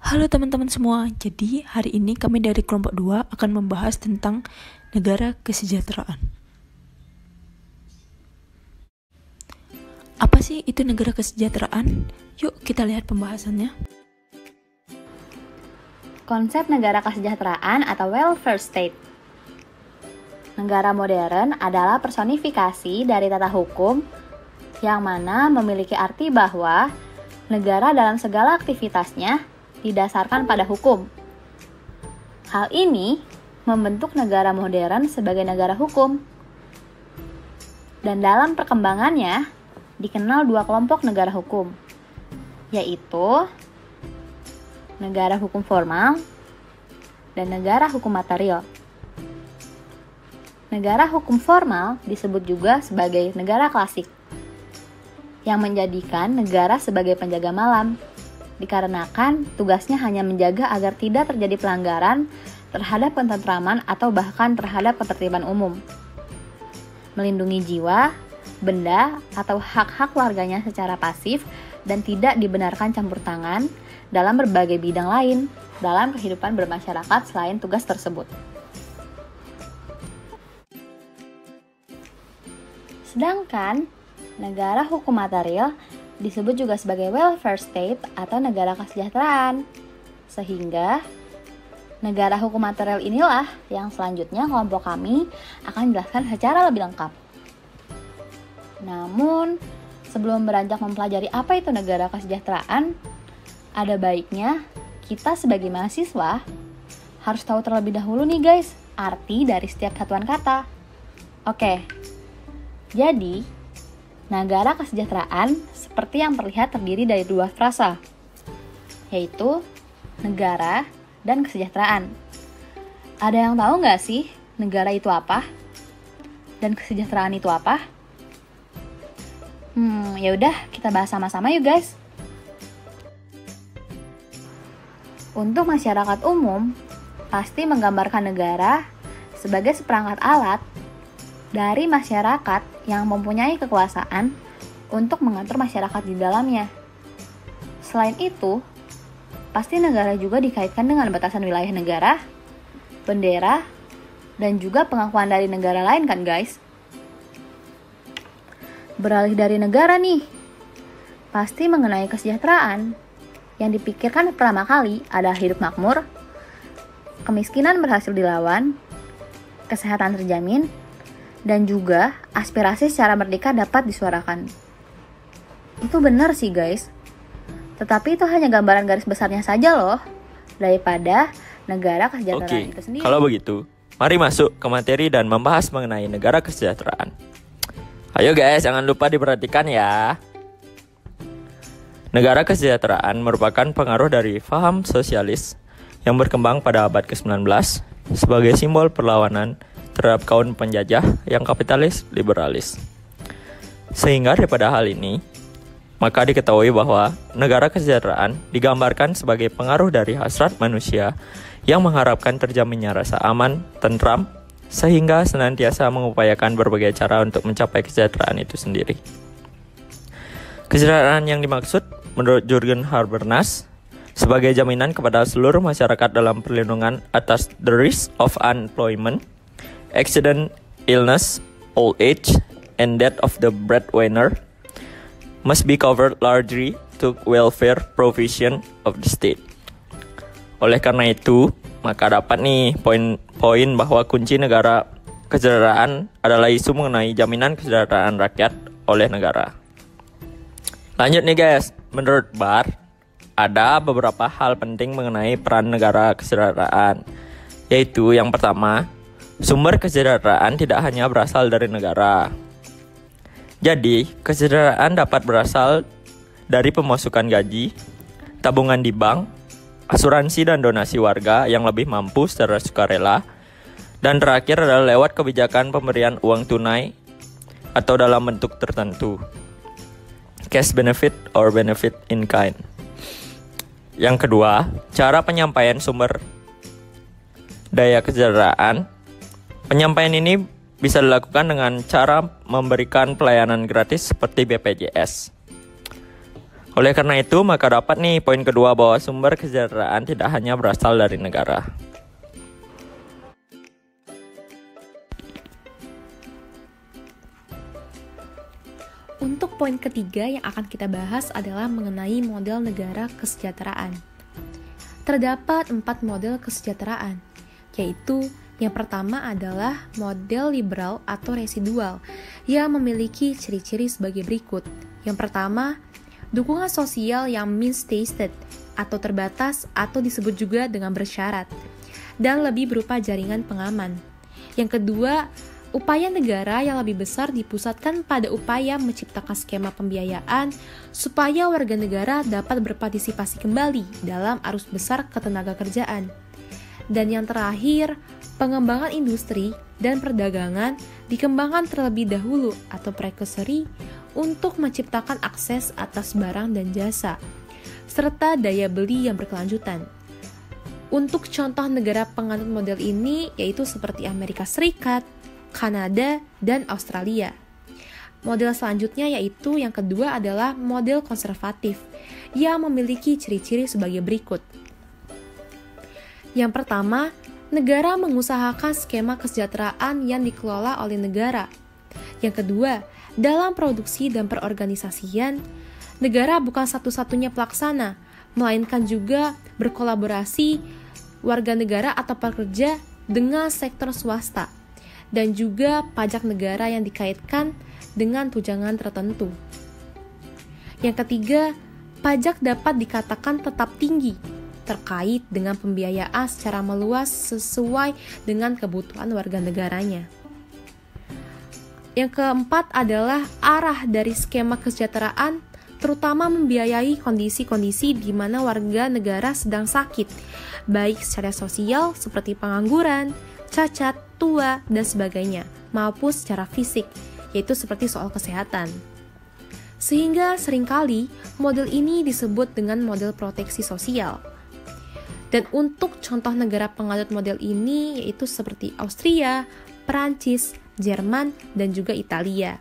Halo teman-teman semua, jadi hari ini kami dari kelompok 2 akan membahas tentang negara kesejahteraan. Apa sih itu negara kesejahteraan? Yuk kita lihat pembahasannya. Konsep negara kesejahteraan atau welfare state. Negara modern adalah personifikasi dari tata hukum yang mana memiliki arti bahwa negara dalam segala aktivitasnya didasarkan pada hukum. Hal ini membentuk negara modern sebagai negara hukum. Dan dalam perkembangannya, dikenal dua kelompok negara hukum, yaitu negara hukum formal dan negara hukum material. Negara hukum formal disebut juga sebagai negara klasik, yang menjadikan negara sebagai penjaga malam, dikarenakan tugasnya hanya menjaga agar tidak terjadi pelanggaran terhadap ketentraman atau bahkan terhadap ketertiban umum, melindungi jiwa, benda, atau hak-hak warganya secara pasif dan tidak dibenarkan campur tangan dalam berbagai bidang lain dalam kehidupan bermasyarakat selain tugas tersebut. Sedangkan negara hukum material disebut juga sebagai welfare state atau negara kesejahteraan. Sehingga negara hukum material inilah yang selanjutnya kelompok kami akan jelaskan secara lebih lengkap. Namun, sebelum beranjak mempelajari apa itu negara kesejahteraan, ada baiknya kita sebagai mahasiswa harus tahu terlebih dahulu nih guys, arti dari setiap satuan kata. Oke, jadi negara kesejahteraan seperti yang terlihat terdiri dari dua frasa, yaitu negara dan kesejahteraan. Ada yang tahu nggak sih negara itu apa? Dan kesejahteraan itu apa? Ya udah, kita bahas sama-sama yuk guys. Untuk masyarakat umum, pasti menggambarkan negara sebagai seperangkat alat dari masyarakat yang mempunyai kekuasaan untuk mengatur masyarakat di dalamnya. Selain itu, pasti negara juga dikaitkan dengan batasan wilayah negara, bendera, dan juga pengakuan dari negara lain kan guys? Beralih dari negara nih, pasti mengenai kesejahteraan. Yang dipikirkan pertama kali adalah hidup makmur, kemiskinan berhasil dilawan, kesehatan terjamin, dan juga aspirasi secara merdeka dapat disuarakan. Itu benar sih guys. Tetapi itu hanya gambaran garis besarnya saja loh, daripada negara kesejahteraan itu sendiri. Kalau begitu, mari masuk ke materi dan membahas mengenai negara kesejahteraan. Ayo guys, jangan lupa diperhatikan ya. Negara kesejahteraan merupakan pengaruh dari paham sosialis yang berkembang pada abad ke-19 sebagai simbol perlawanan terhadap kaum penjajah yang kapitalis liberalis. Sehingga daripada hal ini, maka diketahui bahwa negara kesejahteraan digambarkan sebagai pengaruh dari hasrat manusia yang mengharapkan terjaminnya rasa aman, tentram, sehingga senantiasa mengupayakan berbagai cara untuk mencapai kesejahteraan itu sendiri. Kesejahteraan yang dimaksud menurut Jürgen Habermas sebagai jaminan kepada seluruh masyarakat dalam perlindungan atas the risk of unemployment, accident, illness, old age, and death of the breadwinner must be covered largely to welfare provision of the state. Oleh karena itu, maka dapat nih poin-poin bahwa kunci negara kesejahteraan adalah isu mengenai jaminan kesejahteraan rakyat oleh negara. Lanjut nih guys, menurut Bar, ada beberapa hal penting mengenai peran negara kesejahteraan, yaitu yang pertama, sumber kesejahteraan tidak hanya berasal dari negara. Jadi, kesejahteraan dapat berasal dari pemasukan gaji, tabungan di bank, asuransi dan donasi warga yang lebih mampu secara sukarela, Dan terakhir adalah lewat kebijakan pemberian uang tunai atau dalam bentuk tertentu, cash benefit or benefit in kind. Yang kedua, cara penyampaian sumber daya kesejahteraan. Penyampaian ini bisa dilakukan dengan cara memberikan pelayanan gratis seperti BPJS. Oleh karena itu, maka dapat nih poin kedua bahwa sumber kesejahteraan tidak hanya berasal dari negara. Untuk poin ketiga yang akan kita bahas adalah mengenai model negara kesejahteraan. Terdapat 4 model kesejahteraan, yaitu yang pertama adalah model liberal atau residual yang memiliki ciri-ciri sebagai berikut. Yang pertama, dukungan sosial yang means-tested atau terbatas atau disebut juga dengan bersyarat dan lebih berupa jaringan pengaman. Yang kedua, upaya negara yang lebih besar dipusatkan pada upaya menciptakan skema pembiayaan supaya warga negara dapat berpartisipasi kembali dalam arus besar ketenagakerjaan. Dan yang terakhir, pengembangan industri dan perdagangan dikembangkan terlebih dahulu atau precursory untuk menciptakan akses atas barang dan jasa, serta daya beli yang berkelanjutan. Untuk contoh negara penganut model ini yaitu seperti Amerika Serikat, Kanada, dan Australia. Model selanjutnya yaitu yang kedua adalah model konservatif yang memiliki ciri-ciri sebagai berikut. Yang pertama, negara mengusahakan skema kesejahteraan yang dikelola oleh negara. Yang kedua, dalam produksi dan perorganisasian, negara bukan satu-satunya pelaksana, melainkan juga berkolaborasi warga negara atau pekerja dengan sektor swasta, dan juga pajak negara yang dikaitkan dengan tunjangan tertentu. Yang ketiga, pajak dapat dikatakan tetap tinggi terkait dengan pembiayaan secara meluas sesuai dengan kebutuhan warga negaranya. Yang keempat adalah arah dari skema kesejahteraan, terutama membiayai kondisi-kondisi di mana warga negara sedang sakit, baik secara sosial seperti pengangguran, cacat, tua, dan sebagainya, maupun secara fisik, yaitu seperti soal kesehatan. Sehingga seringkali model ini disebut dengan model proteksi sosial. Dan untuk contoh negara penganut model ini yaitu seperti Austria, Perancis, Jerman, dan juga Italia.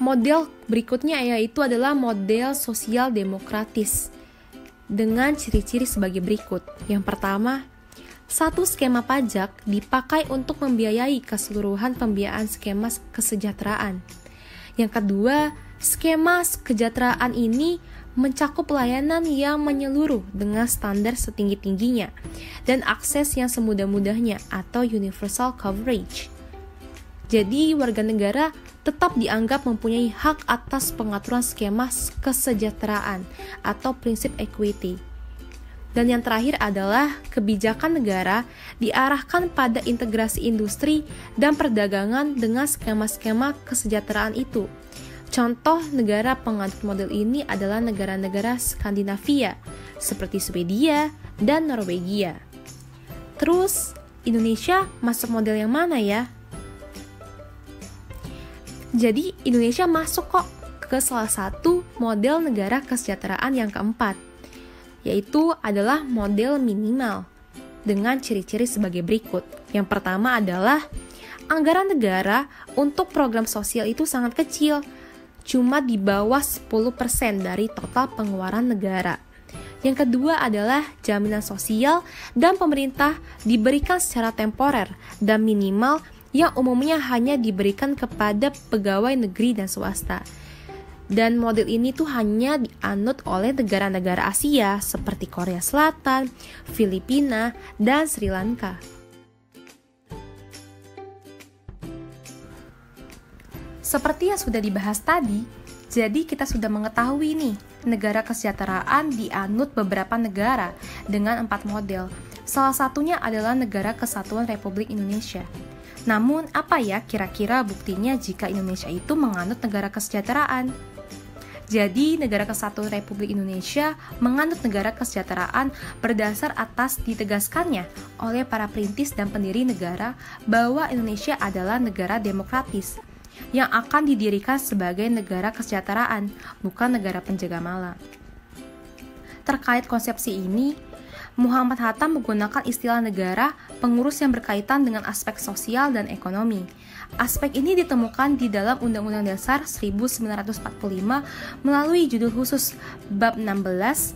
Model berikutnya yaitu adalah model sosial demokratis dengan ciri-ciri sebagai berikut. Yang pertama, satu skema pajak dipakai untuk membiayai keseluruhan pembiayaan skema kesejahteraan. Yang kedua, skema kesejahteraan ini mencakup pelayanan yang menyeluruh dengan standar setinggi-tingginya dan akses yang semudah-mudahnya atau universal coverage. Jadi, warga negara tetap dianggap mempunyai hak atas pengaturan skema kesejahteraan atau prinsip equity. Dan yang terakhir adalah kebijakan negara diarahkan pada integrasi industri dan perdagangan dengan skema-skema kesejahteraan itu. Contoh negara penganut model ini adalah negara-negara Skandinavia seperti Swedia dan Norwegia. Terus, Indonesia masuk model yang mana ya? Jadi, Indonesia masuk kok ke salah satu model negara kesejahteraan yang keempat, yaitu adalah model minimal dengan ciri-ciri sebagai berikut. Yang pertama adalah anggaran negara untuk program sosial itu sangat kecil, cuma di bawah 10% dari total pengeluaran negara. Yang kedua adalah jaminan sosial dan pemerintah diberikan secara temporer dan minimal yang umumnya hanya diberikan kepada pegawai negeri dan swasta. Dan model ini tuh hanya dianut oleh negara-negara Asia seperti Korea Selatan, Filipina, dan Sri Lanka. Seperti yang sudah dibahas tadi, jadi kita sudah mengetahui nih, negara kesejahteraan dianut beberapa negara dengan 4 model. Salah satunya adalah Negara Kesatuan Republik Indonesia. Namun, apa ya kira-kira buktinya jika Indonesia itu menganut negara kesejahteraan? Jadi, Negara Kesatuan Republik Indonesia menganut negara kesejahteraan berdasar atas ditegaskannya oleh para perintis dan pendiri negara bahwa Indonesia adalah negara demokratis yang akan didirikan sebagai negara kesejahteraan, bukan negara penjaga malam. Terkait konsepsi ini, Muhammad Hatta menggunakan istilah negara pengurus yang berkaitan dengan aspek sosial dan ekonomi. Aspek ini ditemukan di dalam Undang-Undang Dasar 1945 melalui judul khusus Bab 16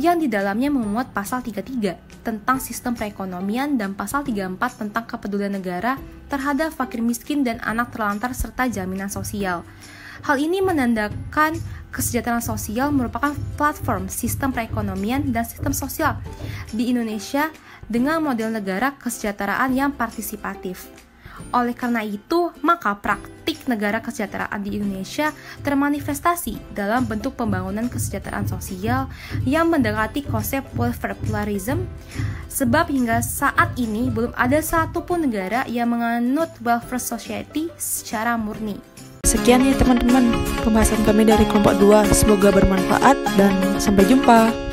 yang di dalamnya memuat pasal 33 tentang sistem perekonomian dan pasal 34 tentang kepedulian negara terhadap fakir miskin dan anak terlantar serta jaminan sosial. Hal ini menandakan kesejahteraan sosial merupakan platform sistem perekonomian dan sistem sosial di Indonesia dengan model negara kesejahteraan yang partisipatif. Oleh karena itu, maka praktik negara kesejahteraan di Indonesia termanifestasi dalam bentuk pembangunan kesejahteraan sosial yang mendekati konsep welfare pluralism, sebab hingga saat ini belum ada satupun negara yang menganut welfare society secara murni. Sekian ya teman-teman, pembahasan kami dari kelompok 2. Semoga bermanfaat dan sampai jumpa.